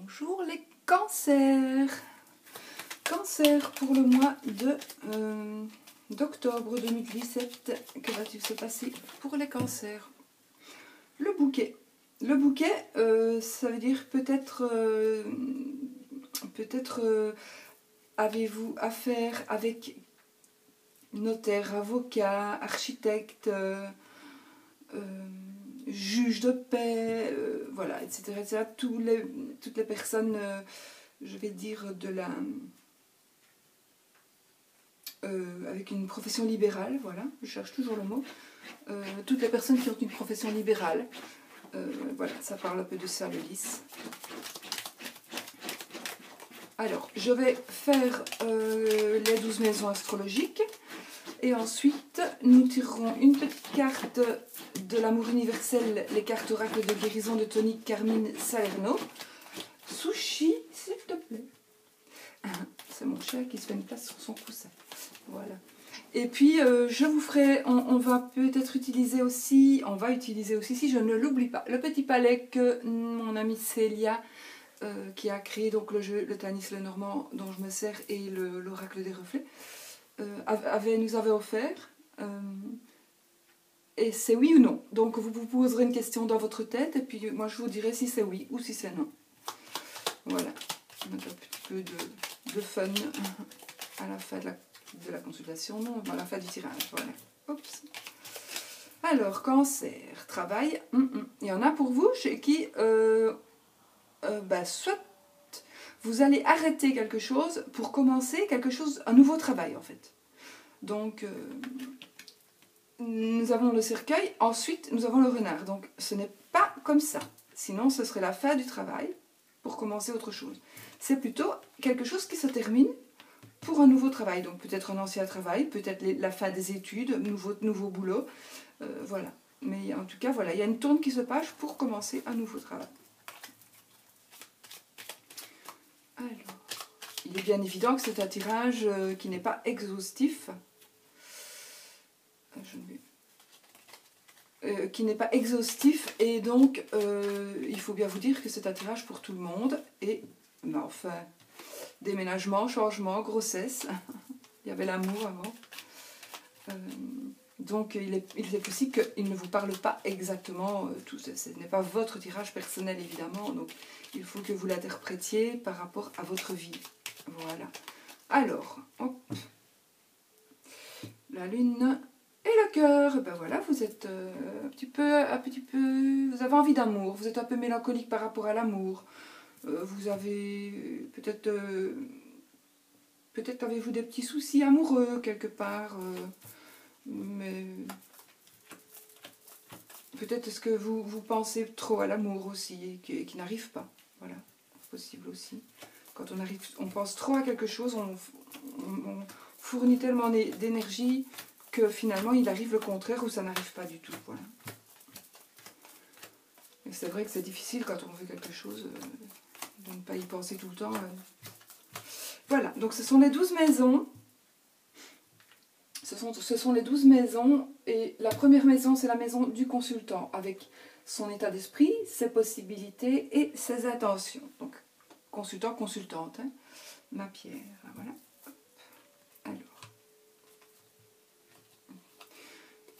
Bonjour les cancers. Cancer pour le mois d'octobre 2017. Que va-t-il se passer pour les cancers? Le bouquet. Le bouquet, ça veut dire peut-être avez-vous affaire avec notaire, avocat, architecte, juge de paix, voilà, etc. etc. Toutes les personnes, je vais dire, avec une profession libérale, voilà, je cherche toujours le mot, toutes les personnes qui ont une profession libérale, voilà, ça parle un peu de ça, le lys. Alors, je vais faire les 12 maisons astrologiques. Et ensuite, nous tirerons une petite carte de l'amour universel, les cartes oracles de guérison de Tony Carmine Salerno. Sushi, s'il te plaît. C'est mon chat qui se fait une place sur son coussin. Voilà. Et puis, je vous ferai, on va peut-être utiliser aussi, si je ne l'oublie pas, le petit palais que mon amie Célia, qui a créé donc le jeu, le Tanis Lenormand, dont je me sers, et l'oracle des reflets, nous avait offert, et c'est oui ou non. Donc vous vous poserez une question dans votre tête et puis moi je vous dirai si c'est oui ou si c'est non. Voilà, on a un petit peu de fun à la fin de la consultation, non, à la fin du tirage, voilà. Oups. Alors, cancer, travail, il y en a pour vous chez qui, soit vous allez arrêter quelque chose pour commencer un nouveau travail en fait. Donc, nous avons le cercueil, ensuite nous avons le renard. Donc, ce n'est pas comme ça. Sinon, ce serait la fin du travail pour commencer autre chose. C'est plutôt quelque chose qui se termine pour un nouveau travail. Donc, peut-être un ancien travail, peut-être la fin des études, nouveau boulot. Voilà. Mais en tout cas, voilà, il y a une tourne qui se passe pour commencer un nouveau travail. Alors, il est bien évident que c'est un tirage qui n'est pas exhaustif. Et donc il faut bien vous dire que c'est un tirage pour tout le monde. Et enfin, déménagement, changement, grossesse. Il y avait l'amour avant. Donc il est possible qu'il ne vous parle pas exactement tout. Ce n'est pas votre tirage personnel évidemment. Donc il faut que vous l'interprétiez par rapport à votre vie. Voilà. Alors, hop. La lune et le cœur. Ben voilà, vous êtes un petit peu, vous avez envie d'amour. Vous êtes un peu mélancolique par rapport à l'amour. Vous avez peut-être avez-vous des petits soucis amoureux quelque part. Mais peut-être est-ce que vous pensez trop à l'amour aussi et qui n'arrive pas. Voilà, c'est possible aussi. Quand on pense trop à quelque chose, on fournit tellement d'énergie que finalement il arrive le contraire ou ça n'arrive pas du tout. Voilà. Et c'est vrai que c'est difficile quand on veut quelque chose de ne pas y penser tout le temps. Voilà, donc ce sont les 12 maisons. Ce sont les 12 maisons et la première maison c'est la maison du consultant avec son état d'esprit, ses possibilités et ses intentions. Donc consultant, consultante, hein. Ma pierre, voilà. Alors,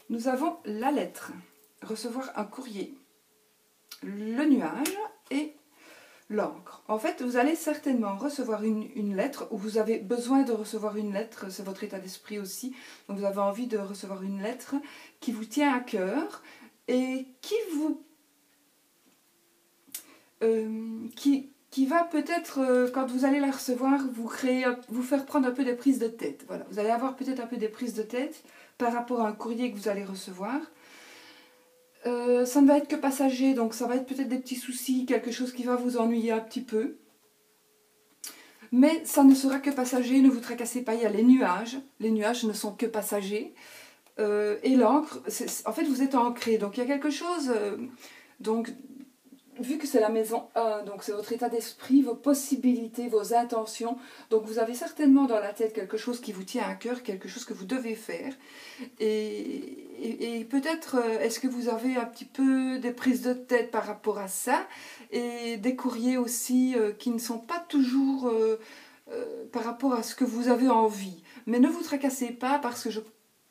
nous avons la lettre, recevoir un courrier, le nuage et l'encre. En fait, vous allez certainement recevoir une lettre, ou vous avez besoin de recevoir une lettre, c'est votre état d'esprit aussi, donc vous avez envie de recevoir une lettre qui vous tient à cœur et qui vous... qui va peut-être, quand vous allez la recevoir, vous faire prendre un peu des prises de tête. Voilà. Vous allez avoir peut-être un peu des prises de tête par rapport à un courrier que vous allez recevoir. Ça ne va être que passager, donc ça va être peut-être des petits soucis, quelque chose qui va vous ennuyer un petit peu. Mais ça ne sera que passager, ne vous tracassez pas, il y a les nuages ne sont que passagers. Et l'encre, en fait vous êtes ancré, donc il y a quelque chose... donc vu que c'est la maison 1, donc c'est votre état d'esprit, vos possibilités, vos intentions. Donc vous avez certainement dans la tête quelque chose qui vous tient à cœur, quelque chose que vous devez faire. Et peut-être, est-ce que vous avez un petit peu des prises de tête par rapport à ça, et des courriers aussi qui ne sont pas toujours par rapport à ce que vous avez envie. Mais ne vous tracassez pas parce que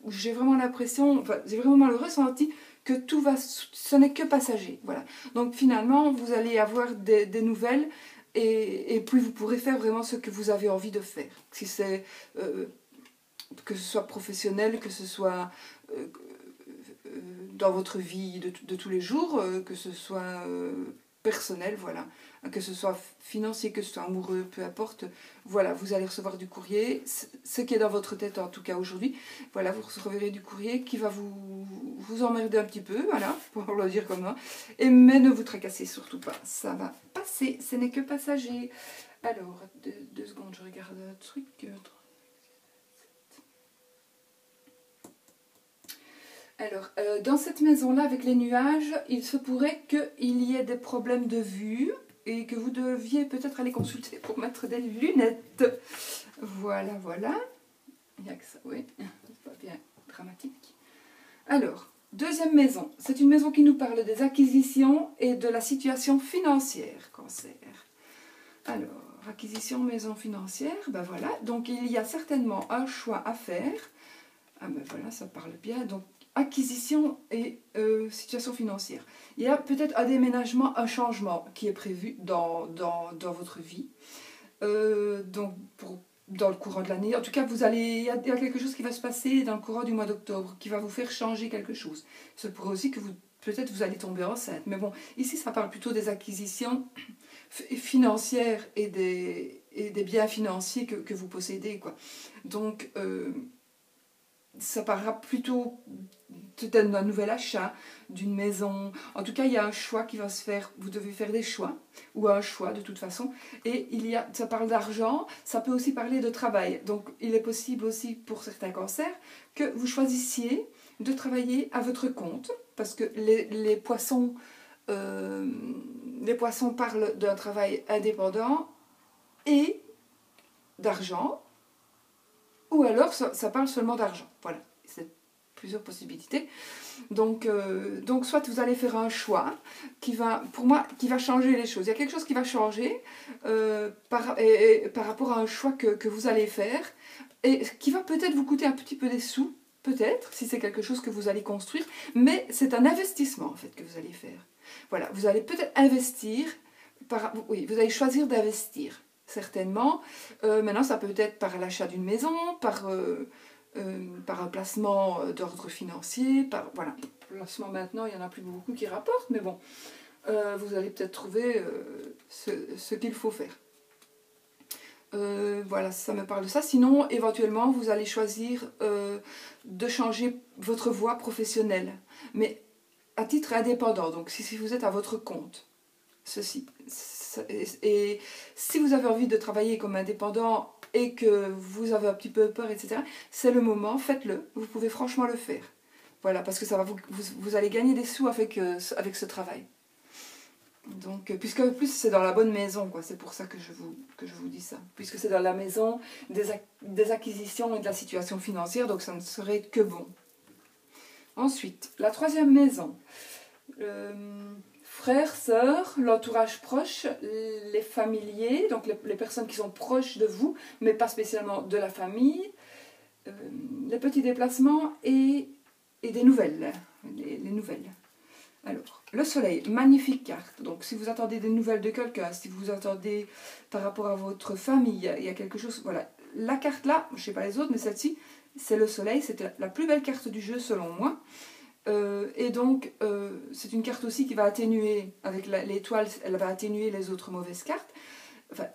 j'ai vraiment l'impression, enfin j'ai vraiment le ressenti que tout va, ce n'est que passager. Voilà. Donc finalement, vous allez avoir des nouvelles et puis vous pourrez faire vraiment ce que vous avez envie de faire. Si c'est que ce soit professionnel, que ce soit dans votre vie de tous les jours, que ce soit personnel, voilà, que ce soit financier, que ce soit amoureux, peu importe, voilà, vous allez recevoir du courrier, ce qui est dans votre tête en tout cas aujourd'hui, voilà, vous recevrez du courrier qui va vous emmerder un petit peu, voilà, pour le dire comme ça, mais ne vous tracassez surtout pas, ça va passer, ce n'est que passager. Alors, deux secondes, je regarde un truc. Alors, dans cette maison-là, avec les nuages, il se pourrait qu'il y ait des problèmes de vue et que vous deviez peut-être aller consulter pour mettre des lunettes. Voilà, voilà. Il n'y a que ça, oui. C'est pas bien dramatique. Alors, deuxième maison. C'est une maison qui nous parle des acquisitions et de la situation financière, Cancer. Alors, acquisition, maison financière, ben voilà. Donc, il y a certainement un choix à faire. Ah ben voilà, ça parle bien. Donc, acquisition et situation financière. Il y a peut-être un déménagement, un changement qui est prévu dans votre vie. Donc, dans le courant de l'année. En tout cas, il y a quelque chose qui va se passer dans le courant du mois d'octobre qui va vous faire changer quelque chose. Ce pourrait aussi que peut-être vous allez tomber enceinte. Mais bon, ici, ça parle plutôt des acquisitions financières et des biens financiers que vous possédez, quoi. Donc, ça parlera plutôt peut-être d'un nouvel achat, d'une maison. En tout cas, il y a un choix qui va se faire. Vous devez faire des choix, ou un choix de toute façon. Et ça parle d'argent, ça peut aussi parler de travail. Donc, il est possible aussi pour certains cancers que vous choisissiez de travailler à votre compte, parce que les poissons parlent d'un travail indépendant et d'argent. Ou alors, ça parle seulement d'argent. Voilà, c'est plusieurs possibilités. Donc, soit vous allez faire un choix qui va changer les choses. Il y a quelque chose qui va changer par rapport à un choix que vous allez faire et qui va peut-être vous coûter un petit peu des sous, peut-être, si c'est quelque chose que vous allez construire, mais c'est un investissement, en fait, que vous allez faire. Voilà, vous allez peut-être investir, oui, vous allez choisir d'investir. Certainement. Maintenant, ça peut être par l'achat d'une maison, par un placement d'ordre financier, voilà. Placement maintenant, il n'y en a plus beaucoup qui rapportent, mais bon, vous allez peut-être trouver ce qu'il faut faire. Voilà, ça me parle de ça. Sinon, éventuellement, vous allez choisir de changer votre voie professionnelle, mais à titre indépendant, donc si vous êtes à votre compte. Et si vous avez envie de travailler comme indépendant et que vous avez un petit peu peur, etc., c'est le moment, faites-le. Vous pouvez franchement le faire. Voilà, parce que ça va vous allez gagner des sous avec ce travail. Donc, puisque en plus c'est dans la bonne maison, quoi, c'est pour ça que je vous dis ça. Puisque c'est dans la maison des acquisitions et de la situation financière, donc ça ne serait que bon. Ensuite, la troisième maison. Frères, sœurs, l'entourage proche, les familiers, donc les personnes qui sont proches de vous, mais pas spécialement de la famille, les petits déplacements et des nouvelles. Les nouvelles. Alors, le soleil, magnifique carte. Donc, si vous attendez des nouvelles de quelqu'un, si vous attendez par rapport à votre famille, il y a quelque chose. Voilà, la carte là, je ne sais pas les autres, mais celle-ci, c'est le soleil, c'est la plus belle carte du jeu selon moi. Et donc, c'est une carte aussi qui va atténuer, avec l'étoile, elle va atténuer les autres mauvaises cartes. Enfin,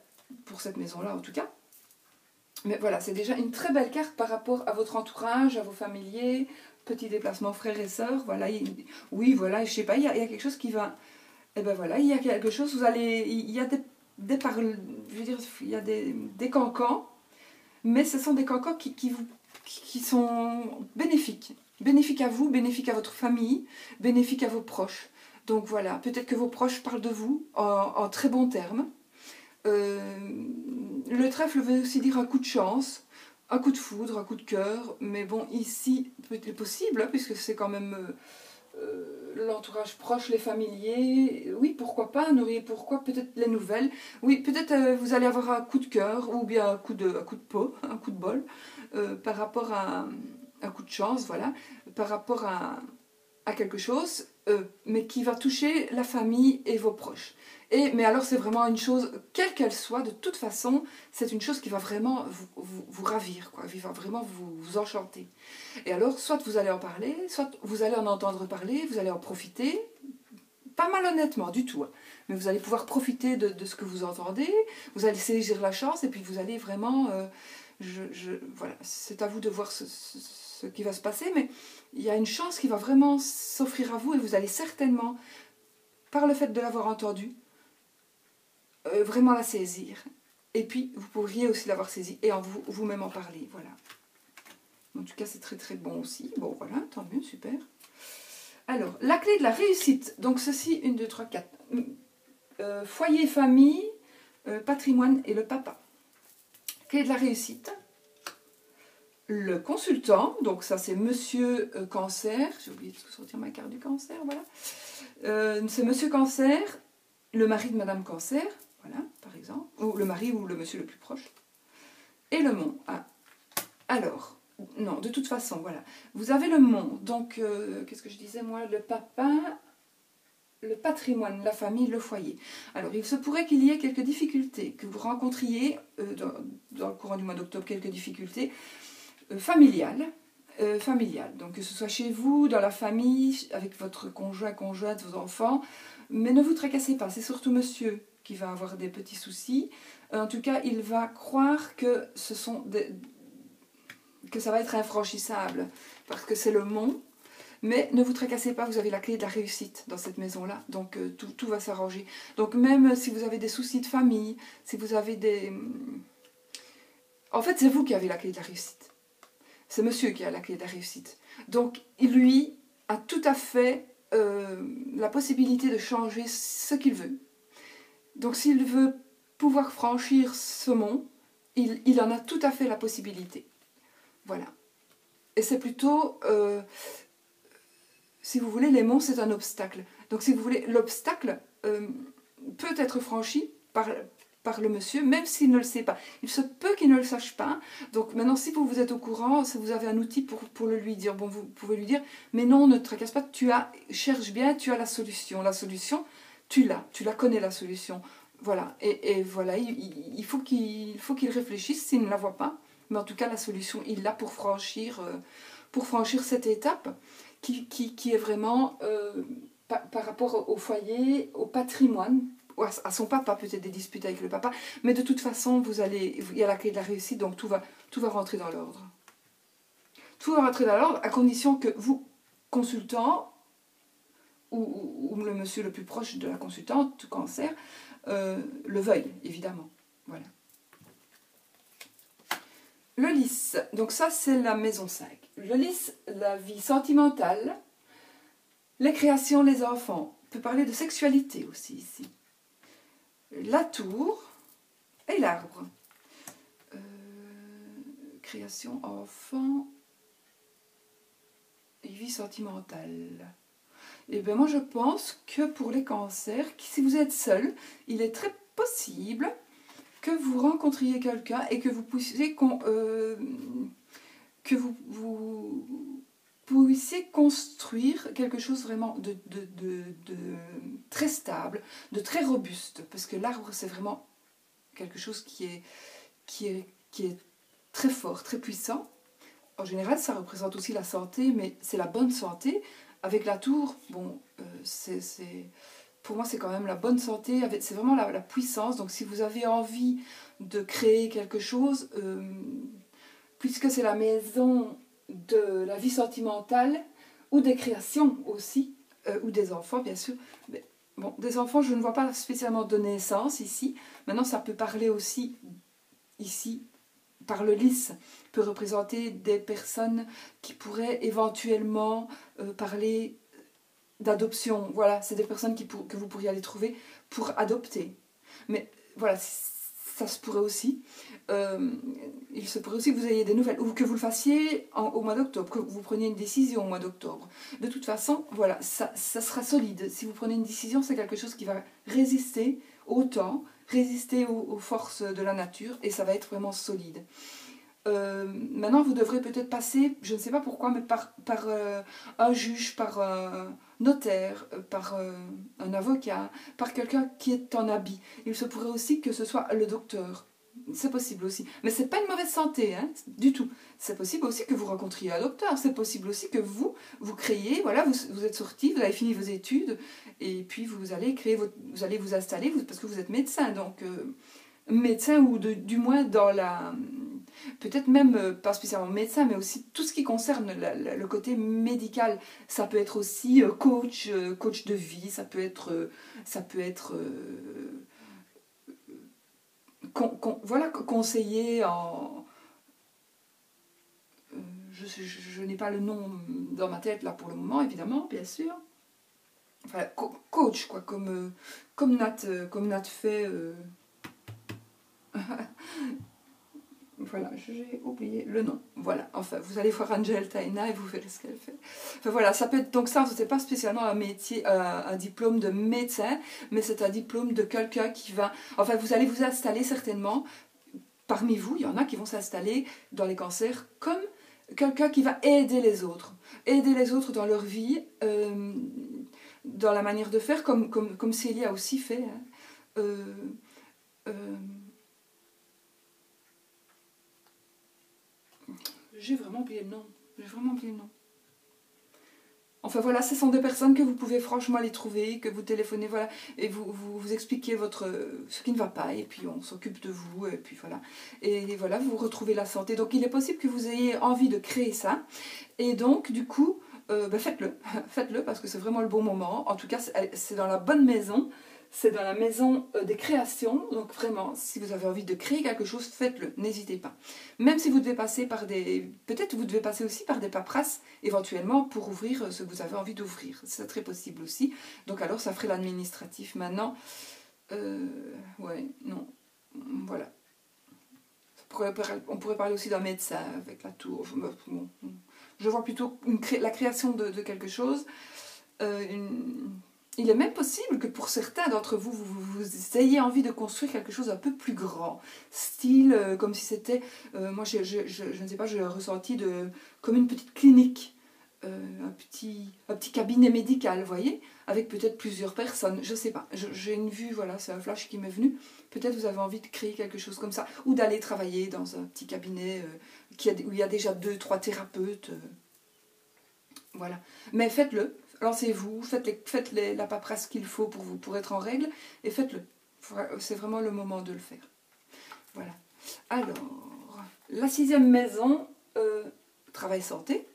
pour cette maison-là en tout cas. Mais voilà, c'est déjà une très belle carte par rapport à votre entourage, à vos familiers, petits déplacements frères et sœurs. Voilà, oui, voilà, je sais pas, il y a quelque chose qui va... Et ben voilà, il y a quelque chose, il y a des paroles, je veux dire, il y a des cancans, mais ce sont des cancans qui sont bénéfiques. Bénéfique à vous, bénéfique à votre famille, bénéfique à vos proches. Donc voilà, peut-être que vos proches parlent de vous en très bons termes. Le trèfle veut aussi dire un coup de chance, un coup de foudre, un coup de cœur, mais bon, ici, peut-être possible, hein, puisque c'est quand même l'entourage proche, les familiers, oui, pourquoi pas, nourrir, pourquoi, peut-être les nouvelles, oui, peut-être vous allez avoir un coup de cœur, ou bien un coup de peau, un coup de bol, par rapport à un coup de chance, voilà, par rapport à quelque chose, mais qui va toucher la famille et vos proches. Mais alors c'est vraiment une chose, quelle qu'elle soit, de toute façon, c'est une chose qui va vraiment vous ravir, quoi, qui va vraiment vous enchanter. Et alors, soit vous allez en parler, soit vous allez en entendre parler, vous allez en profiter, pas malhonnêtement du tout, hein, mais vous allez pouvoir profiter de ce que vous entendez, vous allez saisir la chance, et puis vous allez vraiment... voilà, c'est à vous de voir ce qui va se passer, mais il y a une chance qui va vraiment s'offrir à vous, et vous allez certainement, par le fait de l'avoir entendu, vraiment la saisir. Et puis, vous pourriez aussi l'avoir saisie et en vous-même en parler. Voilà. En tout cas, c'est très très bon aussi. Bon, voilà, tant mieux, super. Alors, la clé de la réussite. Donc, ceci, 1, 2, 3, 4. Foyer, famille, patrimoine et le papa. Clé de la réussite. Le consultant. Donc, ça, c'est monsieur Cancer. J'ai oublié de sortir ma carte du Cancer, voilà. C'est monsieur Cancer, le mari de madame Cancer. Voilà, par exemple. Ou le mari ou le monsieur le plus proche. Et le mont. Ah. Alors, non, de toute façon, voilà. Vous avez le mont. Donc, qu'est-ce que je disais, moi? Le papa, le patrimoine, la famille, le foyer. Alors, il se pourrait qu'il y ait quelques difficultés, que vous rencontriez, dans le courant du mois d'octobre, quelques difficultés familiales. Donc, que ce soit chez vous, dans la famille, avec votre conjoint, conjointe, vos enfants. Mais ne vous tracassez pas. C'est surtout monsieur qui va avoir des petits soucis. En tout cas, il va croire que que ça va être infranchissable, parce que c'est le mont. Mais ne vous tracassez pas, vous avez la clé de la réussite dans cette maison-là. Donc tout va s'arranger. Donc même si vous avez des soucis de famille, si vous avez des... En fait, c'est vous qui avez la clé de la réussite. C'est monsieur qui a la clé de la réussite. Donc lui a tout à fait la possibilité de changer ce qu'il veut. Donc s'il veut pouvoir franchir ce mont, il en a tout à fait la possibilité. Voilà. Et c'est plutôt, si vous voulez, les monts, c'est un obstacle. Donc si vous voulez, l'obstacle peut être franchi par le monsieur, même s'il ne le sait pas. Il se peut qu'il ne le sache pas. Donc maintenant, si vous êtes au courant, si vous avez un outil pour le lui dire, bon, vous pouvez lui dire, mais non, ne te tracasse pas, cherche bien, tu as la solution. La solution, tu la connais la solution. Voilà, et voilà, il faut qu'il réfléchisse s'il ne la voit pas. Mais en tout cas, la solution, il l'a pour franchir cette étape qui est vraiment par rapport au foyer, au patrimoine, à son papa, peut-être des disputes avec le papa. Mais de toute façon, il y a la clé de la réussite, donc tout va rentrer dans l'ordre. Tout va rentrer dans l'ordre à condition que vous, consultant, ou le monsieur le plus proche de la consultante, Cancer, le veuille, évidemment. Voilà. Le lys, donc ça c'est la maison 5. Le lys, la vie sentimentale, les créations, les enfants. On peut parler de sexualité aussi ici. La tour et l'arbre. Création, enfants et vie sentimentale. Et bien moi je pense que pour les cancers, si vous êtes seul, il est très possible que vous rencontriez quelqu'un et que vous puissiez puissiez construire quelque chose vraiment de très stable, de très robuste, parce que l'arbre c'est vraiment quelque chose qui est très fort, très puissant. En général, ça représente aussi la santé, mais c'est la bonne santé. Avec la tour, bon, pour moi, c'est quand même la bonne santé, c'est vraiment la puissance. Donc, si vous avez envie de créer quelque chose, puisque c'est la maison de la vie sentimentale, ou des créations aussi, ou des enfants, bien sûr. Mais, bon, des enfants, je ne vois pas spécialement de naissance ici. Maintenant, ça peut parler aussi, ici, par le lys, peut représenter des personnes qui pourraient éventuellement parler d'adoption. Voilà, c'est des personnes que vous pourriez aller trouver pour adopter. Mais voilà, ça se pourrait aussi. Il se pourrait aussi que vous ayez des nouvelles, ou que vous le fassiez au mois d'octobre, que vous preniez une décision au mois d'octobre. De toute façon, voilà, ça sera solide. Si vous prenez une décision, c'est quelque chose qui va résister au temps, résister aux forces de la nature, et ça va être vraiment solide. Maintenant, vous devrez peut-être passer, je ne sais pas pourquoi, mais par un juge, par un notaire, par un avocat, par quelqu'un qui est en habit. Il se pourrait aussi que ce soit le docteur. C'est possible aussi. Mais c'est pas une mauvaise santé, hein, du tout. C'est possible aussi que vous rencontriez un docteur. C'est possible aussi que vous créiez, voilà, vous êtes sorti, vous avez fini vos études, et puis vous allez vous allez vous installer, parce que vous êtes médecin, donc médecin, ou du moins dans la... Peut-être même, pas spécialement médecin, mais aussi tout ce qui concerne le côté médical. Ça peut être aussi coach de vie, ça peut être voilà, conseiller en... je n'ai pas le nom dans ma tête là pour le moment, évidemment, bien sûr. Enfin, coach, quoi, comme Nat fait... Voilà, j'ai oublié le nom. Voilà, enfin, vous allez voir Angel Taina et vous verrez ce qu'elle fait. Enfin voilà, ça peut être... Donc ça, c'est pas spécialement un métier, un diplôme de médecin, mais c'est un diplôme de quelqu'un qui va... Enfin, vous allez vous installer certainement, parmi vous, il y en a qui vont s'installer dans les cancers comme quelqu'un qui va aider les autres. Aider les autres dans leur vie, dans la manière de faire, comme Célie a aussi fait. Hein. J'ai vraiment oublié le nom. Enfin voilà, ce sont des personnes que vous pouvez franchement aller trouver, que vous téléphonez, voilà, et vous expliquez ce qui ne va pas, et puis on s'occupe de vous, et puis voilà. Et voilà, vous retrouvez la santé. Donc il est possible que vous ayez envie de créer ça, et donc du coup, faites-le. Faites-le parce que c'est vraiment le bon moment. En tout cas, c'est dans la bonne maison. C'est dans la maison des créations, donc vraiment, si vous avez envie de créer quelque chose, faites-le, n'hésitez pas. Même si vous devez passer par peut-être vous devez passer aussi par des paperasses, éventuellement, pour ouvrir ce que vous avez envie d'ouvrir. C'est très possible aussi. Donc alors, ça ferait l'administratif. Maintenant, ouais, non, voilà. On pourrait parler aussi d'un médecin avec la tour. Bon, je vois plutôt la création de quelque chose, Il est même possible que pour certains d'entre vous, vous ayez envie de construire quelque chose un peu plus grand. Style, comme si c'était... moi, je ne sais pas, j'ai ressenti comme une petite clinique. Un petit cabinet médical, vous voyez, avec peut-être plusieurs personnes, je ne sais pas. J'ai une vue, voilà, c'est un flash qui m'est venu. Peut-être vous avez envie de créer quelque chose comme ça. Ou d'aller travailler dans un petit cabinet où il y a déjà 2-3 thérapeutes. Voilà. Mais faites-le. Lancez-vous, faites la paperasse qu'il faut pour être en règle, et faites-le. C'est vraiment le moment de le faire. Voilà. Alors, la 6e maison, travail santé.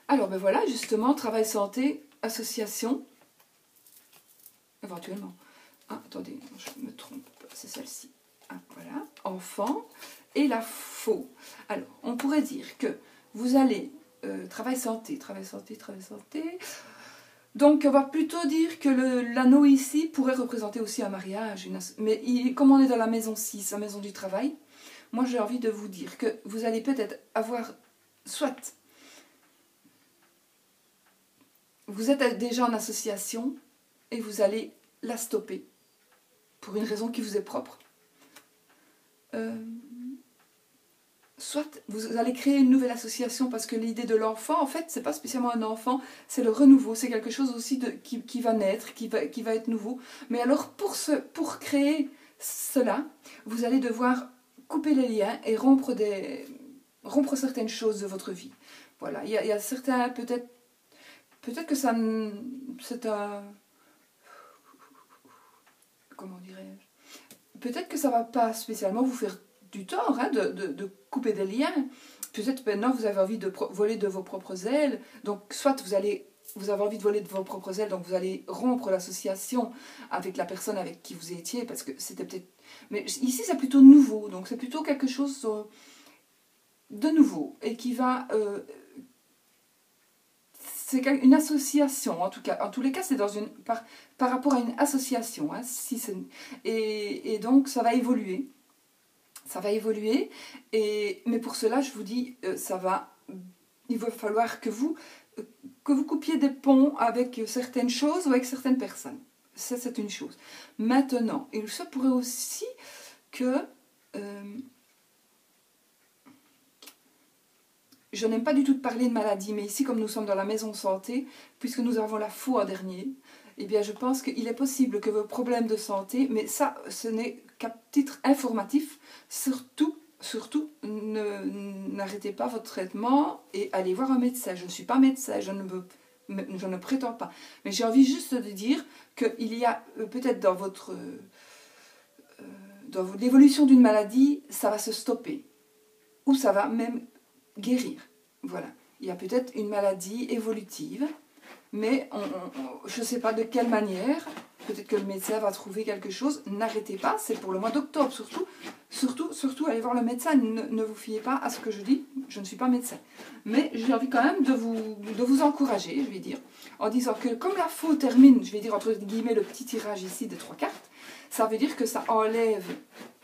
Alors, ben voilà, justement, travail santé, association, éventuellement. Ah, attendez, je me trompe, c'est celle-ci. Ah, voilà, enfant, et la faux. Alors, on pourrait dire que vous allez... travail santé. Donc on va plutôt dire que l'anneau ici pourrait représenter aussi un mariage, mais comme on est dans la maison 6, la maison du travail, moi j'ai envie de vous dire que vous allez peut-être avoir, soit vous êtes déjà en association et vous allez la stopper pour une raison qui vous est propre. Soit vous allez créer une nouvelle association parce que l'idée de l'enfant, en fait, c'est pas spécialement un enfant, c'est le renouveau, c'est quelque chose aussi qui va naître, qui va être nouveau. Mais alors, pour créer cela, vous allez devoir couper les liens et rompre certaines choses de votre vie. Voilà, il y a certains, peut-être que ça, c'est un... Comment dirais-je? Peut-être que ça va pas spécialement vous faire du tort, hein, de couper des liens. Peut-être maintenant vous avez envie de voler de vos propres ailes, donc soit vous avez envie de voler de vos propres ailes, donc vous allez rompre l'association avec la personne avec qui vous étiez, parce que c'était peut-être... Mais ici c'est plutôt nouveau, donc c'est plutôt quelque chose de nouveau, et qui va... c'est une association, en tout cas. En tous les cas, c'est par rapport à une association. Hein, et donc, ça va évoluer. Ça va évoluer. Mais pour cela, je vous dis, il va falloir que vous coupiez des ponts avec certaines choses ou avec certaines personnes. Ça, c'est une chose. Maintenant, il se pourrait aussi que... je n'aime pas du tout de parler de maladie, mais ici, comme nous sommes dans la maison santé, puisque nous avons la foi en dernier, eh bien, je pense qu'il est possible que vos problèmes de santé, mais ça, ce n'est qu'à titre informatif, surtout, n'arrêtez pas votre traitement et allez voir un médecin. Je ne suis pas médecin, je ne prétends pas. Mais j'ai envie juste de dire qu'il y a peut-être dans l'évolution d'une maladie, ça va se stopper. Ou ça va même guérir. Voilà. Il y a peut-être une maladie évolutive, mais je ne sais pas de quelle manière. Peut-être que le médecin va trouver quelque chose. N'arrêtez pas, c'est pour le mois d'octobre surtout. Surtout, allez voir le médecin. Ne vous fiez pas à ce que je dis. Je ne suis pas médecin. Mais j'ai envie quand même de vous encourager, je vais dire, en disant que comme la faux termine, je vais dire entre guillemets le petit tirage ici de 3 cartes, ça veut dire que ça enlève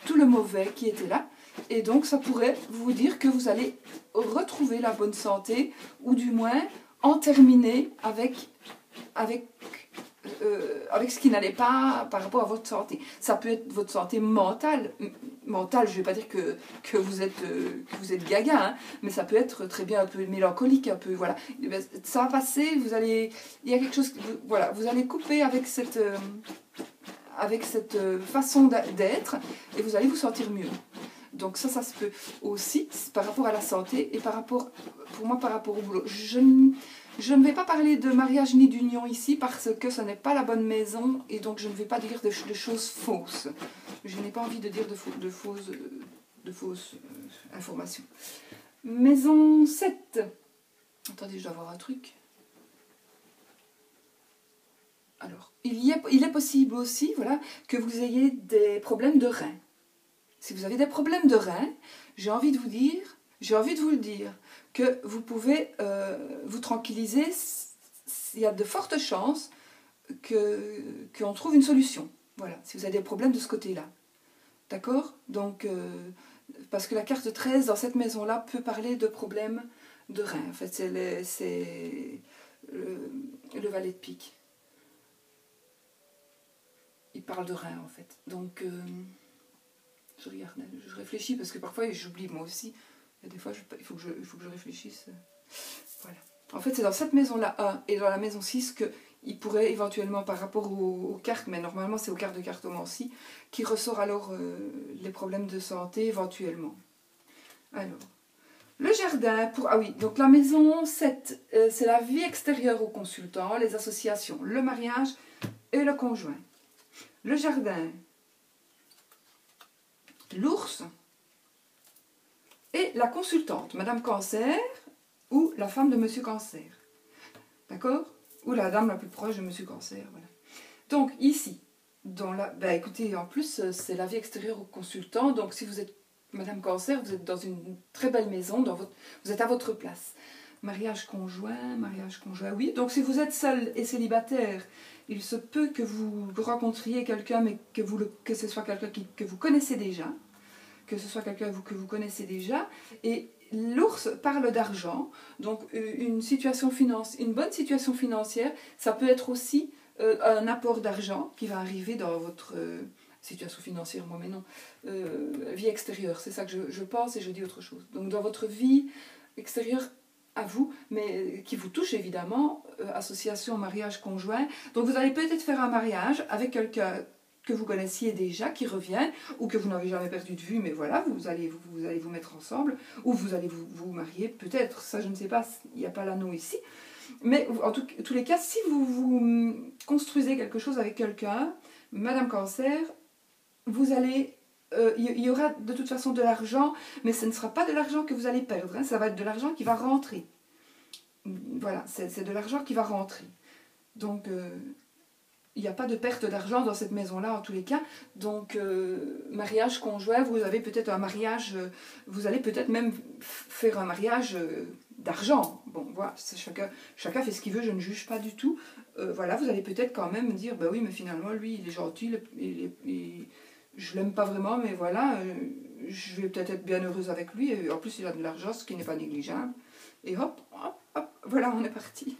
tout le mauvais qui était là. Et donc, ça pourrait vous dire que vous allez retrouver la bonne santé, ou du moins en terminer avec ce qui n'allait pas par rapport à votre santé. Ça peut être votre santé mentale. Mentale, je ne vais pas dire que vous êtes gaga, hein, mais ça peut être très bien un peu mélancolique, un peu, voilà. Ça va passer, il y a quelque chose, voilà, vous allez couper avec cette façon d'être, et vous allez vous sentir mieux. Donc ça se peut aussi par rapport à la santé et pour moi par rapport au boulot. Je ne vais pas parler de mariage ni d'union ici parce que ce n'est pas la bonne maison et donc je ne vais pas dire de choses fausses. Je n'ai pas envie de dire de fausses informations. Maison 7. Attendez, je dois avoir un truc. Alors, il est possible aussi, voilà, que vous ayez des problèmes de reins. Si vous avez des problèmes de reins, j'ai envie de vous le dire, que vous pouvez vous tranquilliser. Il y a de fortes chances qu'on trouve une solution. Voilà, si vous avez des problèmes de ce côté-là. D'accord ? Donc, parce que la carte 13 dans cette maison-là peut parler de problèmes de reins. En fait, c'est le valet de pique. Il parle de reins, en fait. Donc... je regarde, je réfléchis parce que parfois j'oublie moi aussi. Et des fois, il faut que je réfléchisse. Voilà. En fait, c'est dans cette maison-là 1 et dans la maison 6 qu'il pourrait éventuellement, par rapport aux cartes, mais normalement c'est aux cartes de cartomancie, qui ressort alors les problèmes de santé éventuellement. Alors, le jardin, ah oui, donc la maison 7, c'est la vie extérieure au consultant, les associations, le mariage et le conjoint. Le jardin, l'ours et la consultante, Madame Cancer ou la femme de Monsieur Cancer. D'accord? Ou la dame la plus proche de Monsieur Cancer. Voilà. Donc ici, écoutez, en plus, c'est la vie extérieure au consultant. Donc si vous êtes Madame Cancer, vous êtes dans une très belle maison, vous êtes à votre place. Mariage conjoint, oui. Donc si vous êtes seul et célibataire, il se peut que vous rencontriez quelqu'un, mais que ce soit quelqu'un que vous connaissez déjà. Que ce soit quelqu'un que vous connaissez déjà. Et l'ours parle d'argent. Donc une bonne situation financière, ça peut être aussi un apport d'argent qui va arriver dans votre situation financière, moi mais non, vie extérieure. C'est ça que je pense et je dis autre chose. Donc dans votre vie extérieure, à vous, mais qui vous touche évidemment, association, mariage, conjoint. Donc vous allez peut-être faire un mariage avec quelqu'un que vous connaissiez déjà, qui revient, ou que vous n'avez jamais perdu de vue, mais voilà, vous allez vous mettre ensemble, ou vous allez vous marier, peut-être, ça je ne sais pas, il n'y a pas l'anneau ici. Mais en tous les cas, si vous construisez quelque chose avec quelqu'un, Madame Cancer, vous allez... il y aura de toute façon de l'argent, mais ce ne sera pas de l'argent que vous allez perdre, hein, ça va être de l'argent qui va rentrer. Voilà, c'est de l'argent qui va rentrer. Donc, il n'y a pas de perte d'argent dans cette maison-là, en tous les cas. Donc, mariage conjoint, vous avez peut-être un mariage, vous allez peut-être même faire un mariage d'argent. bon, voilà, chacun fait ce qu'il veut, je ne juge pas du tout. Voilà, vous allez peut-être quand même me dire, bah oui, mais finalement, lui, il est gentil, je l'aime pas vraiment, mais voilà, je vais peut-être être bien heureuse avec lui, et en plus, il a de l'argent, ce qui n'est pas négligeable. Et hop, hop, hop, voilà, on est parti.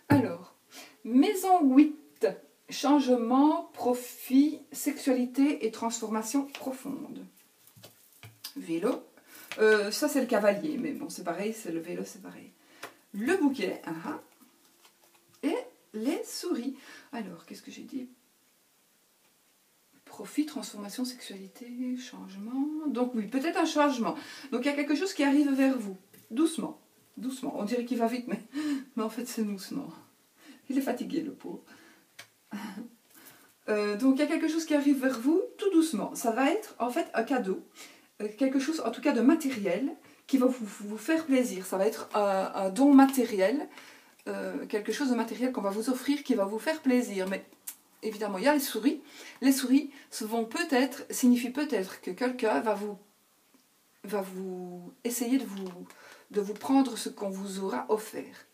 Alors, maison 8, changement, profit, sexualité et transformation profonde. Vélo, ça c'est le cavalier, mais bon, c'est pareil, c'est le vélo, c'est pareil. Le bouquet, et les souris. Alors, qu'est-ce que j'ai dit? Profit, transformation, sexualité, changement. Donc oui, peut-être un changement. Donc il y a quelque chose qui arrive vers vous, doucement. Doucement, on dirait qu'il va vite, mais en fait c'est doucement. Il est fatigué, le pauvre. Donc il y a quelque chose qui arrive vers vous, tout doucement. Ça va être en fait un cadeau, quelque chose en tout cas de matériel, qui va vous faire plaisir. Ça va être un don matériel, quelque chose de matériel qu'on va vous offrir qui va vous faire plaisir. Mais évidemment, il y a les souris. Les souris signifient peut-être que quelqu'un va vous essayer de vous prendre ce qu'on vous aura offert.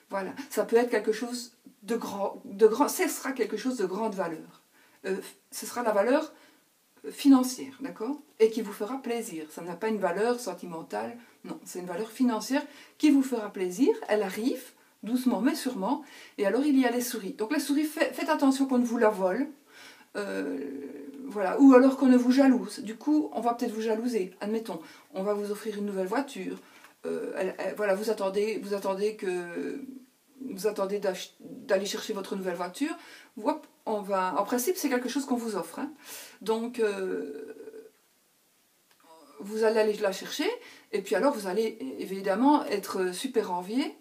Voilà, ça peut être quelque chose de grand, ce sera quelque chose de grande valeur. Ce sera la valeur financière, d'accord? Et qui vous fera plaisir. Ça n'a pas une valeur sentimentale, non, c'est une valeur financière qui vous fera plaisir. Elle arrive, doucement mais sûrement, et alors il y a les souris. Donc les souris, faites attention qu'on ne vous la vole, voilà, ou alors qu'on ne vous jalouse. Du coup, on va peut-être vous jalouser, admettons. On va vous offrir une nouvelle voiture. Voilà, vous attendez d'aller chercher votre nouvelle voiture. Hop, en principe, c'est quelque chose qu'on vous offre. Hein. Donc, vous allez aller la chercher, et puis alors vous allez évidemment être super envié.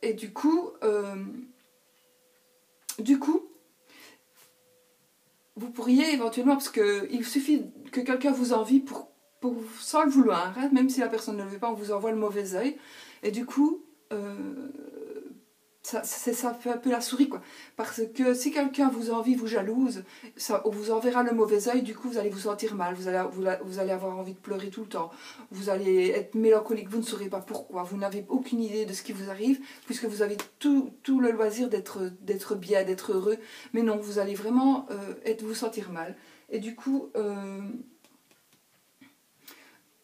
Et du coup, vous pourriez éventuellement, parce qu'il suffit que quelqu'un vous envie sans le vouloir, hein, même si la personne ne le veut pas, on vous envoie le mauvais œil. Et du coup, ça fait un peu la souris, quoi. Parce que si quelqu'un vous envie, vous jalouse, on vous enverra le mauvais œil, du coup vous allez vous sentir mal, vous allez avoir envie de pleurer tout le temps, vous allez être mélancolique, vous ne saurez pas pourquoi, vous n'avez aucune idée de ce qui vous arrive, puisque vous avez tout le loisir d'être bien, d'être heureux, mais non, vous allez vraiment vous sentir mal. Et du coup,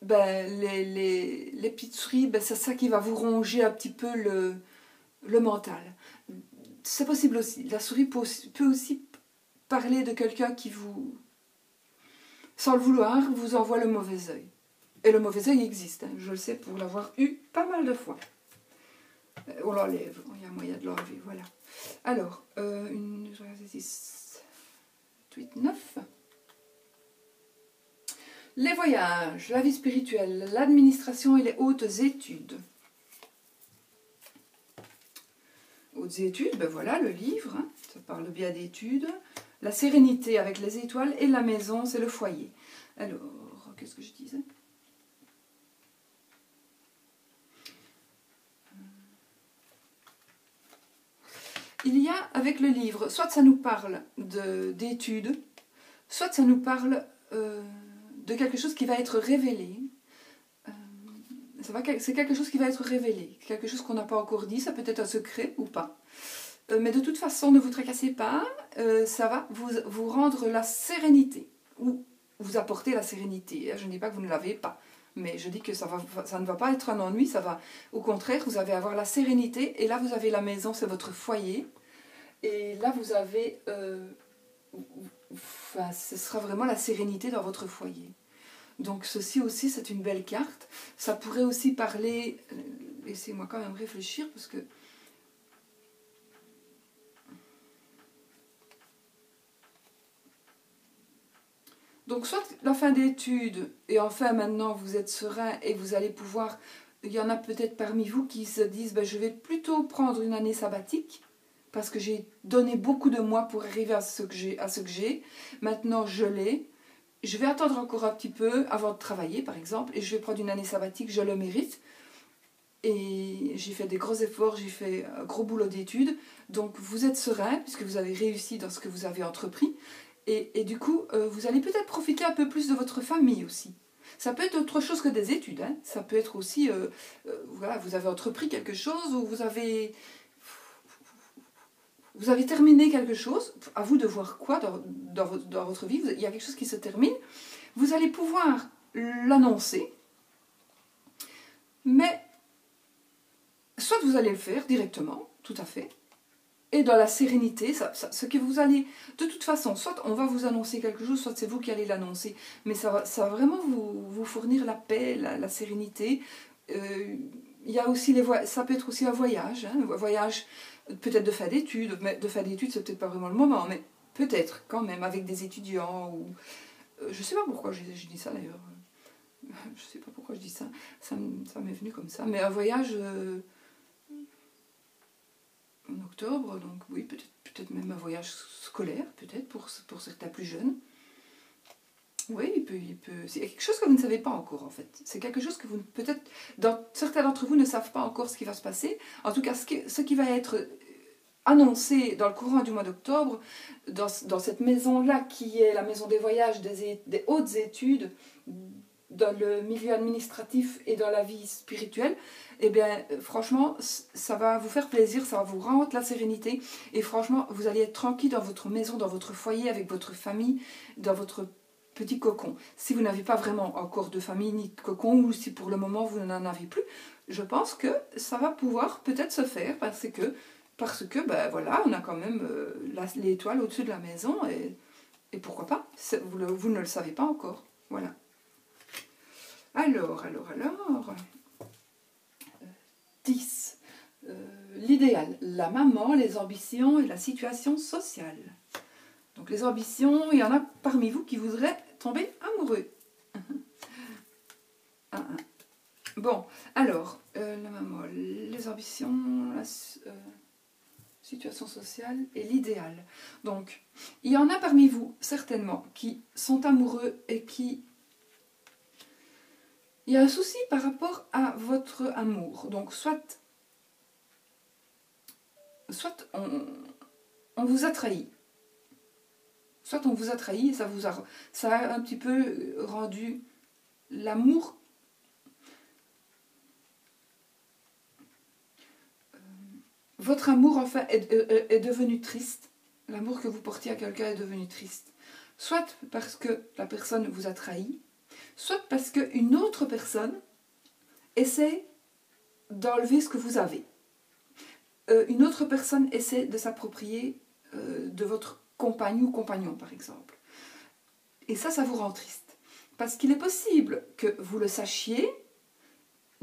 les petites souris, c'est ça qui va vous ronger un petit peu le mental. C'est possible aussi. La souris peut aussi parler de quelqu'un qui vous, sans le vouloir, vous envoie le mauvais œil. Et le mauvais œil existe, hein. Je le sais pour l'avoir eu pas mal de fois. On l'enlève, il y a moyen de l'enlever, voilà. Alors, 6, 8, 9. Les voyages, la vie spirituelle, l'administration et les hautes études. Hautes études, ben voilà le livre, hein, ça parle bien d'études. La sérénité avec les étoiles et la maison, c'est le foyer. Alors, qu'est-ce que je disais? Il y a avec le livre, soit ça nous parle d'études, soit ça nous parle de quelque chose qui va être révélé. C'est quelque chose qui va être révélé, quelque chose qu'on n'a pas encore dit, ça peut être un secret ou pas. Mais de toute façon, ne vous tracassez pas, ça va vous rendre la sérénité, ou vous apporter la sérénité. Je ne dis pas que vous ne l'avez pas, mais je dis que ça ne va pas être un ennui, ça va, au contraire, vous allez avoir la sérénité, et là vous avez la maison, c'est votre foyer, et là vous avez, ce sera vraiment la sérénité dans votre foyer. Donc ceci aussi, c'est une belle carte. Ça pourrait aussi parler... Laissez-moi quand même réfléchir, parce que... Donc soit la fin d'études, et enfin maintenant vous êtes serein et vous allez pouvoir... Il y en a peut-être parmi vous qui se disent, je vais plutôt prendre une année sabbatique, parce que j'ai donné beaucoup de moi pour arriver à ce que j'ai. Maintenant je l'ai. Je vais attendre encore un petit peu avant de travailler, par exemple, et je vais prendre une année sabbatique, je le mérite. Et j'ai fait des gros efforts, j'ai fait un gros boulot d'études. Donc vous êtes serein, puisque vous avez réussi dans ce que vous avez entrepris. Et du coup, vous allez peut-être profiter un peu plus de votre famille aussi. Ça peut être autre chose que des études. Hein. Ça peut être aussi, voilà, vous avez entrepris quelque chose ou vous avez terminé quelque chose. À vous de voir quoi dans votre vie. Il y a quelque chose qui se termine. Vous allez pouvoir l'annoncer. Mais soit vous allez le faire directement, tout à fait, et dans la sérénité, ce que vous allez, de toute façon, soit on va vous annoncer quelque chose, soit c'est vous qui allez l'annoncer, mais ça va vraiment vous fournir la paix, la sérénité. Il y a aussi ça peut être aussi un voyage, hein, un voyage peut-être de fin d'études, mais de fin d'études c'est peut-être pas vraiment le moment, mais peut-être quand même avec des étudiants, ou je sais pas pourquoi je dis ça d'ailleurs. Je sais pas pourquoi je dis ça, ça m'est venu comme ça, mais un voyage en octobre, donc oui, peut-être même un voyage scolaire, peut-être pour certains plus jeunes. Oui, il peut. C'est quelque chose que vous ne savez pas encore en fait. C'est quelque chose que vous peut-être, certains d'entre vous ne savent pas encore ce qui va se passer. En tout cas, ce qui va être annoncé dans le courant du mois d'octobre, dans cette maison-là qui est la maison des voyages, des hautes études, dans le milieu administratif et dans la vie spirituelle, eh bien, franchement, ça va vous faire plaisir, ça va vous rendre la sérénité, et franchement, vous allez être tranquille dans votre maison, dans votre foyer, avec votre famille, dans votre petit cocon. Si vous n'avez pas vraiment encore de famille ni de cocon, ou si pour le moment vous n'en avez plus, je pense que ça va pouvoir peut-être se faire, parce que ben voilà, on a quand même l'étoile au-dessus de la maison, et pourquoi pas, vous ne le savez pas encore, voilà. Alors, 10. L'idéal, la maman, les ambitions et la situation sociale. Donc les ambitions, il y en a parmi vous qui voudraient tomber amoureux. Bon, alors, la maman, les ambitions, la situation sociale et l'idéal. Donc, il y en a parmi vous, certainement, qui sont amoureux et qui... Il y a un souci par rapport à votre amour. Donc, soit on vous a trahi. Soit on vous a trahi et ça a un petit peu rendu l'amour... Votre amour, en fait, est devenu triste. L'amour que vous portiez à quelqu'un est devenu triste. Soit parce que la personne vous a trahi, soit parce qu'une autre personne essaie d'enlever ce que vous avez. Une autre personne essaie de s'approprier de votre compagne ou compagnon, par exemple. Et ça vous rend triste. Parce qu'il est possible que vous le sachiez,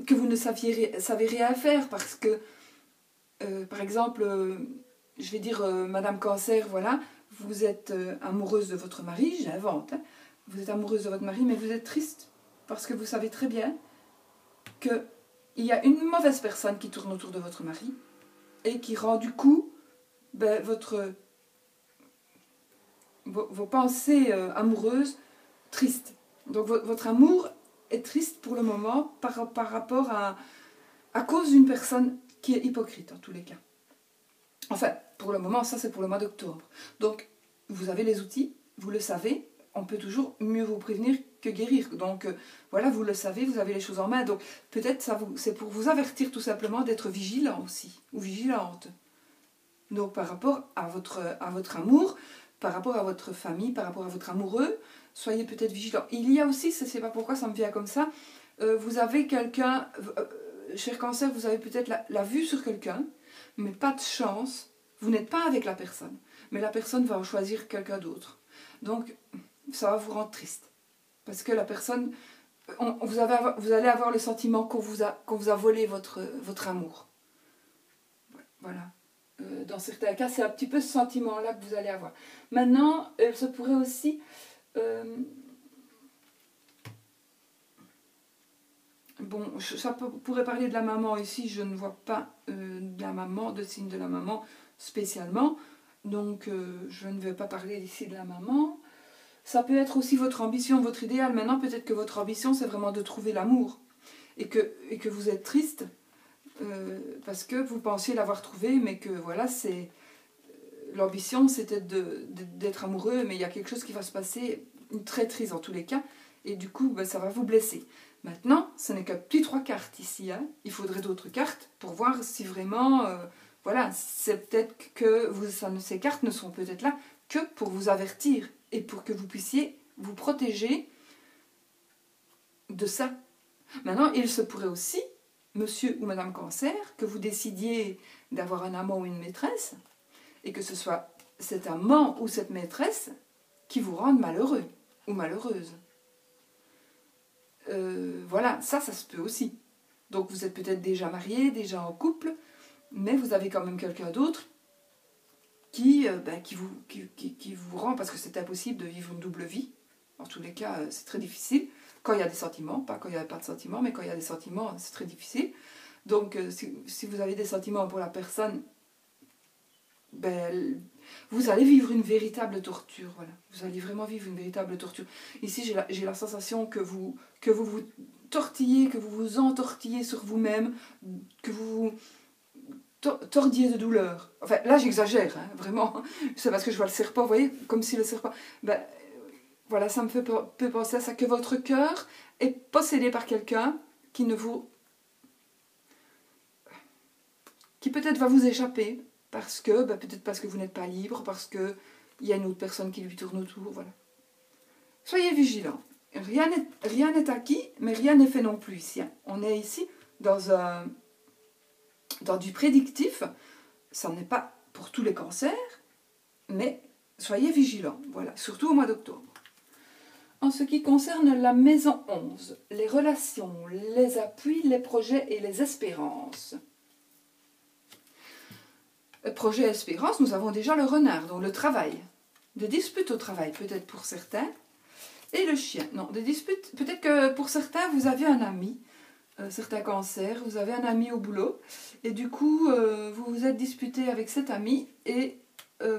que vous ne savez rien faire, parce que, par exemple, je vais dire, Madame Cancer, voilà, vous êtes amoureuse de votre mari, j'invente, hein, vous êtes amoureuse de votre mari, mais vous êtes triste, parce que vous savez très bien qu'il y a une mauvaise personne qui tourne autour de votre mari, et qui rend du coup vos pensées amoureuses tristes. Donc votre amour est triste pour le moment par rapport à cause d'une personne qui est hypocrite en tous les cas. Enfin, pour le moment, ça c'est pour le mois d'octobre. Donc vous avez les outils, vous le savez, on peut toujours mieux vous prévenir que guérir. Donc voilà, vous le savez, vous avez les choses en main. Donc peut-être c'est pour vous avertir tout simplement d'être vigilant aussi, ou vigilante. Donc par rapport à votre amour, par rapport à votre famille, par rapport à votre amoureux, soyez peut-être vigilant. Il y a aussi, je ne sais pas pourquoi ça me vient comme ça, vous avez quelqu'un, cher Cancer, vous avez peut-être la vue sur quelqu'un, mais pas de chance, vous n'êtes pas avec la personne, mais la personne va en choisir quelqu'un d'autre. Donc ça va vous rendre triste, parce que la personne, vous allez avoir le sentiment qu'on vous a volé votre amour. Voilà. Dans certains cas, c'est un petit peu ce sentiment-là que vous allez avoir. Maintenant, ça pourrait aussi... bon, ça pourrait parler de la maman ici, je ne vois pas de la maman, de signe de la maman spécialement. Donc, je ne vais pas parler ici de la maman. Ça peut être aussi votre ambition, votre idéal. Maintenant, peut-être que votre ambition, c'est vraiment de trouver l'amour. Et que vous êtes triste. Parce que vous pensiez l'avoir trouvé, mais que voilà, l'ambition c'était d'être amoureux, mais il y a quelque chose qui va se passer, une traîtrise en tous les cas, Et du coup, ben, ça va vous blesser. Maintenant, ce n'est que petit 3 cartes ici. Hein. Il faudrait d'autres cartes pour voir si vraiment... voilà, c'est peut-être que ces cartes ne sont peut-être là que pour vous avertir et pour que vous puissiez vous protéger de ça. Maintenant, il se pourrait aussi, monsieur ou madame Cancer, que vous décidiez d'avoir un amant ou une maîtresse et que ce soit cet amant ou cette maîtresse qui vous rende malheureux ou malheureuse. Voilà, ça se peut aussi. Donc vous êtes peut-être déjà marié, déjà en couple, mais vous avez quand même quelqu'un d'autre qui vous rend, parce que c'est impossible de vivre une double vie. En tous les cas, c'est très difficile. Quand il y a des sentiments, pas quand il n'y a pas de sentiments, mais quand il y a des sentiments, c'est très difficile. Donc si vous avez des sentiments pour la personne, ben, vous allez vivre une véritable torture. Voilà. Vous allez vraiment vivre une véritable torture. Ici, j'ai la sensation que vous vous tortillez, que vous vous entortillez sur vous-même, que vous vous tordiez de douleur. Enfin, là, j'exagère, hein, vraiment. C'est parce que je vois le serpent, vous voyez, comme si le serpent... Ben, voilà, ça me fait peu penser à ça, que votre cœur est possédé par quelqu'un qui ne vous... qui peut-être va vous échapper, parce que, peut-être parce que vous n'êtes pas libre, parce qu'il y a une autre personne qui lui tourne autour, voilà. Soyez vigilants. Rien n'est acquis, mais rien n'est fait non plus ici. Hein. On est ici dans du prédictif. Ça n'est pas pour tous les cancers, mais soyez vigilants, voilà, surtout au mois d'octobre. En ce qui concerne la maison 11, les relations, les appuis, les projets et les espérances. Projet espérance, nous avons déjà le renard, donc le travail. Des disputes au travail, peut-être pour certains. Et le chien, non, des disputes, peut-être que pour certains, vous avez un ami, certains cancers, vous avez un ami au boulot, et du coup, vous vous êtes disputé avec cet ami, et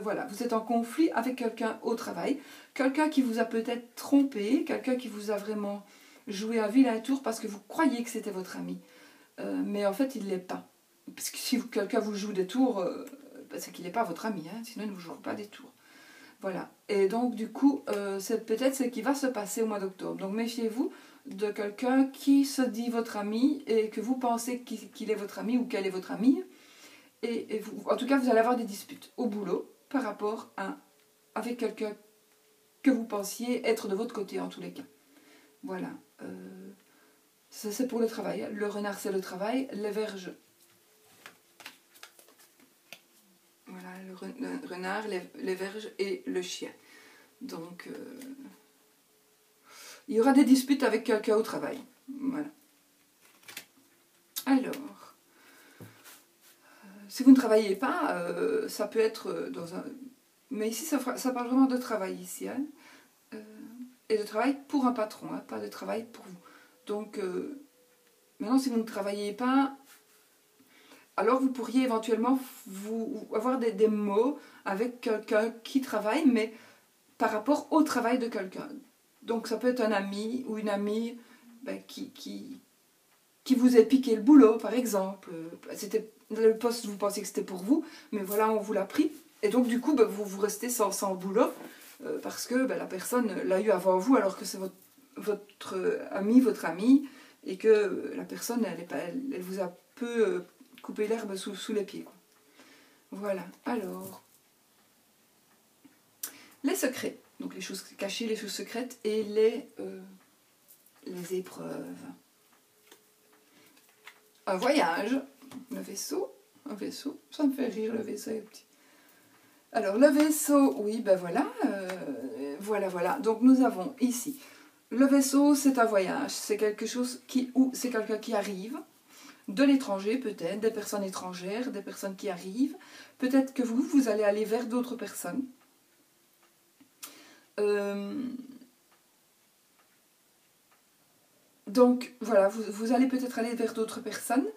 voilà, vous êtes en conflit avec quelqu'un au travail, quelqu'un qui vous a peut-être trompé, quelqu'un qui vous a vraiment joué un vilain tour parce que vous croyez que c'était votre ami, mais en fait, il ne l'est pas. Parce que si quelqu'un vous joue des tours, c'est qu'il n'est pas votre ami, hein, sinon il ne vous joue pas des tours. Voilà. Et donc, du coup, c'est peut-être ce qui va se passer au mois d'octobre. Donc, méfiez-vous de quelqu'un qui se dit votre ami et que vous pensez qu'il est votre ami ou qu'elle est votre amie. Et vous, en tout cas, vous allez avoir des disputes au boulot par rapport avec quelqu'un que vous pensiez être de votre côté, en tous les cas. Voilà. Ça, c'est pour le travail. Le renard, c'est le travail. Les verges... Voilà, le renard, les verges et le chien. Donc, il y aura des disputes avec quelqu'un au travail. Voilà. Alors, si vous ne travaillez pas, ça peut être dans un... Mais ici, ça parle vraiment de travail ici. Hein, et de travail pour un patron, hein, pas de travail pour vous. Donc, maintenant, si vous ne travaillez pas... Alors vous pourriez éventuellement avoir des mots avec quelqu'un qui travaille, mais par rapport au travail de quelqu'un. Donc ça peut être un ami ou une amie qui vous a piqué le boulot, par exemple. C'était le poste, vous pensiez que c'était pour vous, mais voilà, on vous l'a pris. Et donc du coup, vous restez sans boulot, parce que la personne l'a eu avant vous, alors que c'est votre ami, votre amie, et que la personne, elle vous a peu... couper l'herbe sous les pieds. Quoi. Voilà, alors... Les secrets, donc les choses cachées, les choses secrètes et les épreuves. Un voyage, un vaisseau, ça me fait rire le vaisseau est petit. Alors le vaisseau, oui, voilà. Donc nous avons ici, le vaisseau c'est un voyage, c'est quelque chose c'est quelqu'un qui arrive, de l'étranger peut-être, des personnes étrangères, des personnes qui arrivent. Peut-être que vous allez aller vers d'autres personnes. Donc voilà, vous allez peut-être aller vers d'autres personnes.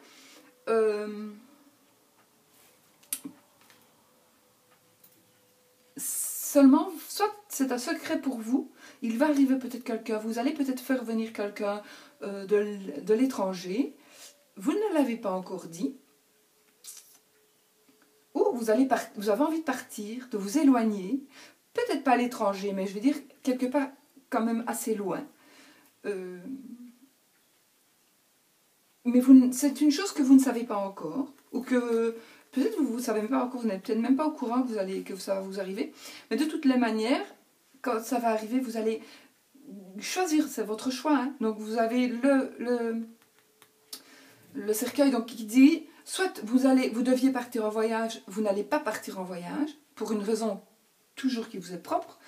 Seulement, soit c'est un secret pour vous, il va arriver peut-être quelqu'un, vous allez peut-être faire venir quelqu'un de l'étranger. Vous ne l'avez pas encore dit, ou vous avez envie de partir, de vous éloigner, peut-être pas à l'étranger, mais je veux dire quelque part quand même assez loin. mais c'est une chose que vous ne savez pas encore, ou que peut-être vous ne savez même pas encore, vous n'êtes peut-être même pas au courant que ça va vous arriver. Mais de toutes les manières, quand ça va arriver, vous allez choisir, c'est votre choix. Hein. Donc vous avez le cercueil donc, qui dit, soit vous deviez partir en voyage, vous n'allez pas partir en voyage, pour une raison toujours qui vous est propre,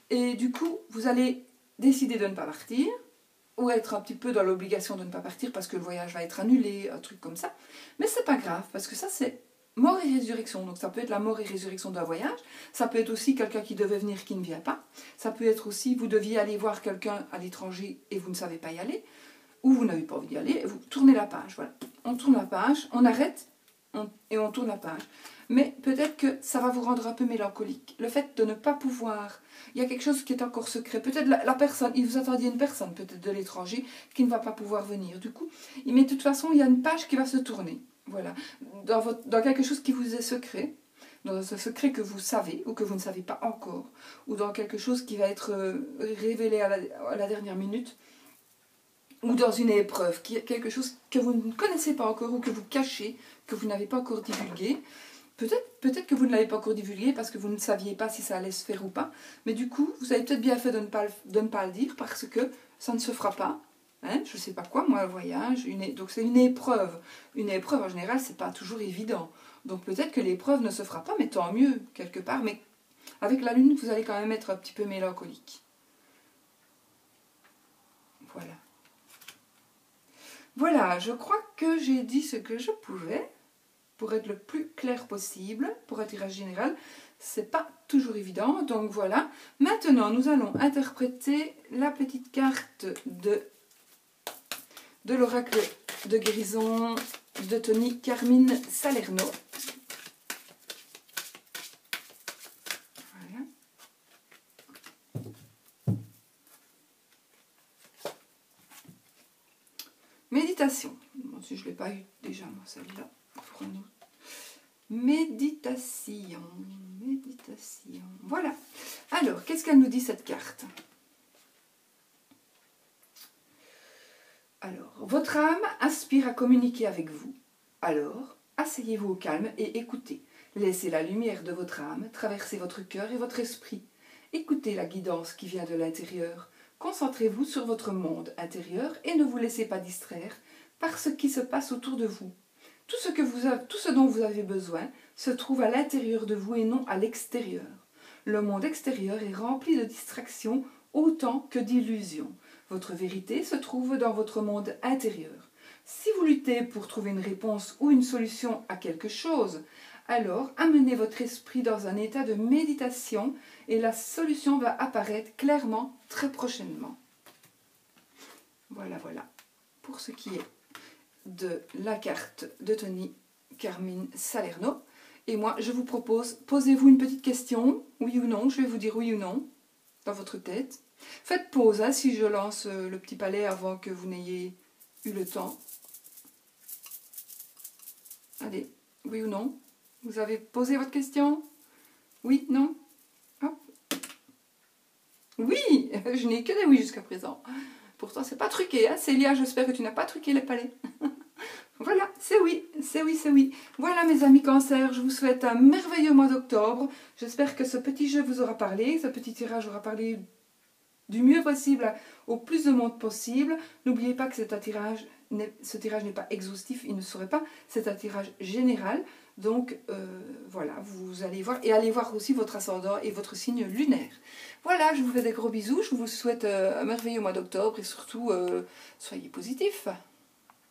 et du coup, vous allez décider de ne pas partir, ou être un petit peu dans l'obligation de ne pas partir parce que le voyage va être annulé, un truc comme ça. Mais c'est pas grave, parce que ça c'est mort et résurrection. Donc ça peut être la mort et résurrection d'un voyage, ça peut être aussi quelqu'un qui devait venir qui ne vient pas, ça peut être aussi vous deviez aller voir quelqu'un à l'étranger et vous ne savez pas y aller, ou vous n'avez pas envie d'y aller, et vous tournez la page. Voilà. On tourne la page, on arrête et on tourne la page. Mais peut-être que ça va vous rendre un peu mélancolique. Le fait de ne pas pouvoir, il y a quelque chose qui est encore secret. Peut-être la personne, il vous attendiez une personne, peut-être de l'étranger, qui ne va pas pouvoir venir. Du coup, mais de toute façon, il y a une page qui va se tourner. Voilà. Dans quelque chose qui vous est secret, dans un secret que vous savez ou que vous ne savez pas encore, ou dans quelque chose qui va être révélé à la dernière minute, ou dans une épreuve, quelque chose que vous ne connaissez pas encore ou que vous cachez, que vous n'avez pas encore divulgué. Peut-être que vous ne l'avez pas encore divulgué parce que vous ne saviez pas si ça allait se faire ou pas. Mais du coup, vous avez peut-être bien fait de ne pas le dire parce que ça ne se fera pas. Hein, je ne sais pas quoi, moi, le voyage. Donc c'est une épreuve. Une épreuve, en général, c'est pas toujours évident. Donc peut-être que l'épreuve ne se fera pas, mais tant mieux, quelque part. Mais avec la lune, vous allez quand même être un petit peu mélancolique. Voilà. Voilà, je crois que j'ai dit ce que je pouvais. Pour être le plus clair possible, pour un tirage général, c'est pas toujours évident. Donc voilà. Maintenant, nous allons interpréter la petite carte de l'oracle de guérison de Tony Carmine Salerno. Voilà. Méditation. Bon, si je ne l'ai pas eu déjà, moi, celle-là. Méditation. Voilà. Alors, qu'est-ce qu'elle nous dit cette carte? Alors, votre âme aspire à communiquer avec vous. Alors, asseyez-vous au calme et écoutez. Laissez la lumière de votre âme traverser votre cœur et votre esprit. Écoutez la guidance qui vient de l'intérieur. Concentrez-vous sur votre monde intérieur et ne vous laissez pas distraire par ce qui se passe autour de vous. Tout ce dont vous avez besoin se trouve à l'intérieur de vous et non à l'extérieur. Le monde extérieur est rempli de distractions autant que d'illusions. Votre vérité se trouve dans votre monde intérieur. Si vous luttez pour trouver une réponse ou une solution à quelque chose, alors amenez votre esprit dans un état de méditation et la solution va apparaître clairement très prochainement. Voilà, voilà, pour ce qui est de la carte de Tony Carmine Salerno. Et moi, je vous propose, posez-vous une petite question, oui ou non, je vais vous dire oui ou non, dans votre tête. Faites pause, hein, si je lance le petit palais avant que vous n'ayez eu le temps. Allez, oui ou non? Vous avez posé votre question? Oui, non? Hop. Oui, je n'ai que des oui jusqu'à présent. Pourtant, c'est pas truqué, hein, Célia, j'espère que tu n'as pas truqué les palais. Voilà, c'est oui, c'est oui, c'est oui. Voilà mes amis Cancer, je vous souhaite un merveilleux mois d'octobre. J'espère que ce petit jeu vous aura parlé, ce petit tirage aura parlé du mieux possible au plus de monde possible. N'oubliez pas que ce tirage n'est pas exhaustif, il ne serait pas, c'est un tirage général. Donc voilà, vous allez voir, et allez voir aussi votre ascendant et votre signe lunaire. Voilà, je vous fais des gros bisous, je vous souhaite un merveilleux mois d'octobre et surtout, soyez positifs.